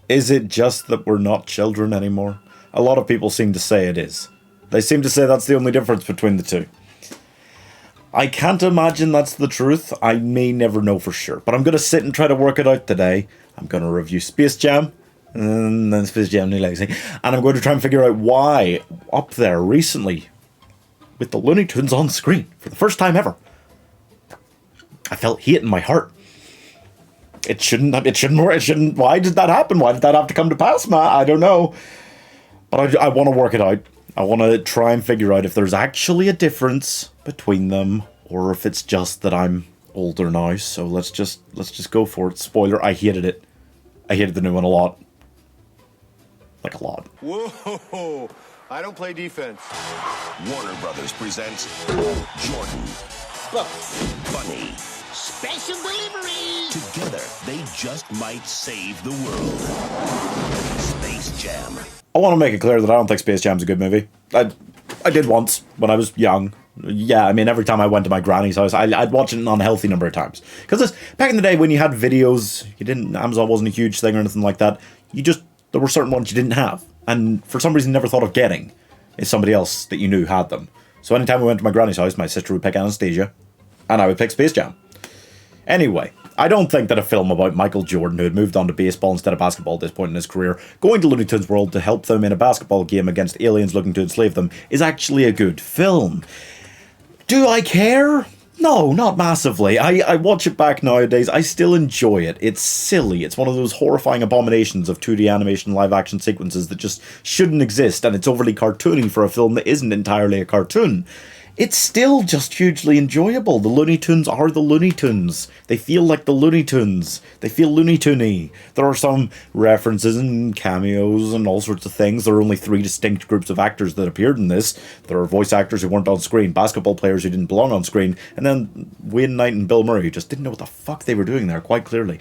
Is it just that we're not children anymore? A lot of people seem to say it is. They seem to say that's the only difference between the two. I can't imagine that's the truth. I may never know for sure. But I'm going to sit and try to work it out today. I'm going to review Space Jam. And then Space Jam New Legacy. And I'm going to try and figure out why, up there recently, with the Looney Tunes on screen, for the first time ever, I felt hate in my heart. It shouldn't, why did that happen? Why did that have to come to pass, Matt? I don't know. But I want to work it out. I want to try and figure out if there's actually a difference between them, or if it's just that I'm older now. So let's just go for it. Spoiler, I hated it. I hated the new one a lot. Like a lot. Whoa, I don't play defense. Warner Brothers presents Jordan. Bunny. Special delivery! Together, they just might save the world. Space Jam. I want to make it clear that I don't think Space Jam's a good movie. I did once, when I was young. Yeah, I mean, every time I went to my granny's house, I'd watch it an unhealthy number of times. Because back in the day, when you had videos, Amazon wasn't a huge thing or anything like that, there were certain ones you didn't have. And for some reason, never thought of getting is somebody else that you knew had them. So anytime we went to my granny's house, my sister would pick Anastasia, and I would pick Space Jam. Anyway, I don't think that a film about Michael Jordan, who had moved on to baseball instead of basketball at this point in his career, going to Looney Tunes World to help them in a basketball game against aliens looking to enslave them, is actually a good film. Do I care? No, not massively. I watch it back nowadays. I still enjoy it. It's silly. It's one of those horrifying abominations of 2D animation live-action sequences that just shouldn't exist, and it's overly cartoony for a film that isn't entirely a cartoon. It's still just hugely enjoyable. The Looney Tunes are the Looney Tunes. They feel like the Looney Tunes. They feel Looney Toony. There are some references and cameos and all sorts of things. There are only 3 distinct groups of actors that appeared in this. There are voice actors who weren't on screen, basketball players who didn't belong on screen, and then Wayne Knight and Bill Murray who just didn't know what the fuck they were doing there, quite clearly.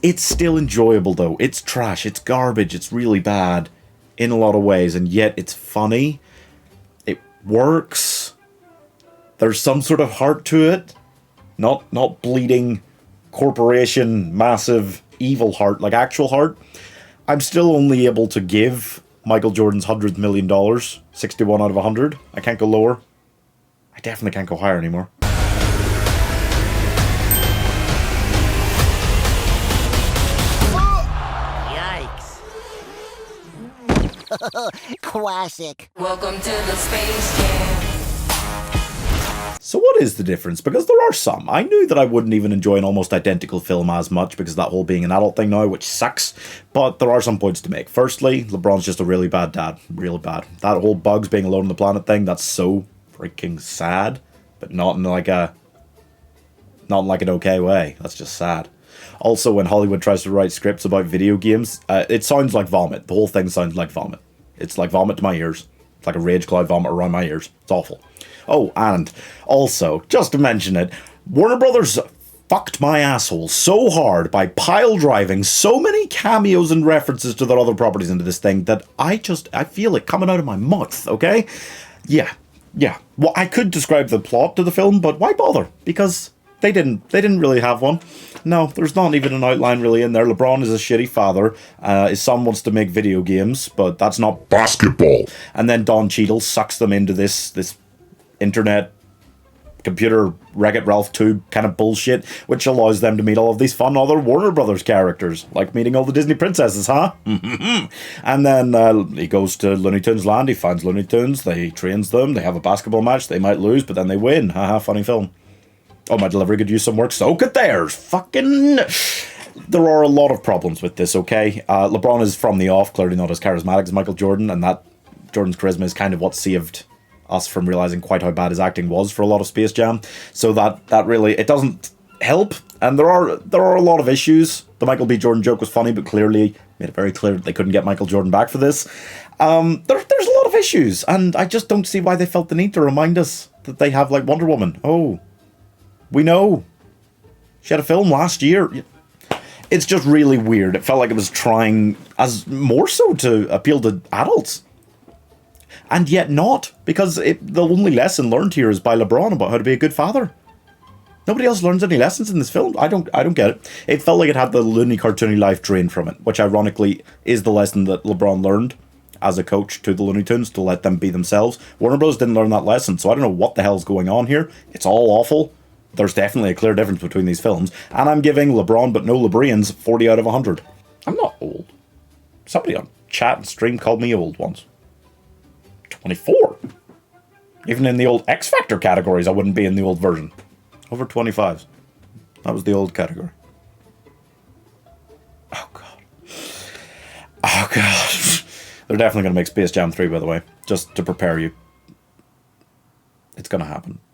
It's still enjoyable, though. It's trash. It's garbage. It's really bad in a lot of ways, and yet it's funny. It works. There's some sort of heart to it. Not bleeding corporation, massive, evil heart, like actual heart. I'm still only able to give Michael Jordan's $100 million 61 out of 100. I can't go lower. I definitely can't go higher anymore. Yikes. Classic. Welcome to the Space Jam. So what is the difference? Because there are some. I knew that I wouldn't even enjoy an almost identical film as much because of that whole being an adult thing now, which sucks. But there are some points to make. Firstly, LeBron's just a really bad dad. Really bad. That whole Bugs being alone on the planet thing, that's so freaking sad. But not in like an okay way. That's just sad. Also, when Hollywood tries to write scripts about video games, it sounds like vomit. The whole thing sounds like vomit. It's like vomit to my ears. It's like a rage cloud vomit around my ears. It's awful. Oh, and also, just to mention it, Warner Brothers fucked my asshole so hard by pile driving so many cameos and references to their other properties into this thing that I feel it coming out of my mouth, okay? Yeah. Well, I could describe the plot to the film, but why bother? Because they didn't really have one. No, there's not even an outline really in there. LeBron is a shitty father. His son wants to make video games, but that's not basketball. And then Don Cheadle sucks them into this internet computer Wreck-It Ralph 2 kind of bullshit, which allows them to meet all of these fun other Warner Brothers characters, like meeting all the Disney princesses, huh? And then he goes to Looney Tunes Land, he finds Looney Tunes, he trains them, they have a basketball match, they might lose, but then they win. Haha, funny film. Oh, my delivery could use some work, so could theirs. Fucking... There are a lot of problems with this, okay? LeBron is from the off, clearly not as charismatic as Michael Jordan, and that Jordan's charisma is kind of what saved us from realizing quite how bad his acting was for a lot of Space Jam. So that really, it doesn't help. And there are a lot of issues. The Michael B. Jordan joke was funny, but clearly made it very clear that they couldn't get Michael Jordan back for this. There's a lot of issues, and I just don't see why they felt the need to remind us that they have, like, Wonder Woman. Oh, we know. She had a film last year. It's just really weird. It felt like it was trying as more so to appeal to adults. And yet not, because the only lesson learned here is by LeBron about how to be a good father. Nobody else learns any lessons in this film. I don't get it. It felt like it had the loony cartoony life drained from it, which ironically is the lesson that LeBron learned as a coach to the Looney Tunes, to let them be themselves. Warner Bros. Didn't learn that lesson, so I don't know what the hell's going on here. It's all awful. There's definitely a clear difference between these films, and I'm giving LeBron but no LeBrians 40 out of 100. I'm not old. Somebody on chat and stream called me old once. 24. Even in the old X Factor categories, I wouldn't be in the old version. Over 25s. That was the old category. Oh, God. Oh, God. They're definitely going to make Space Jam 3, by the way. Just to prepare you. It's going to happen.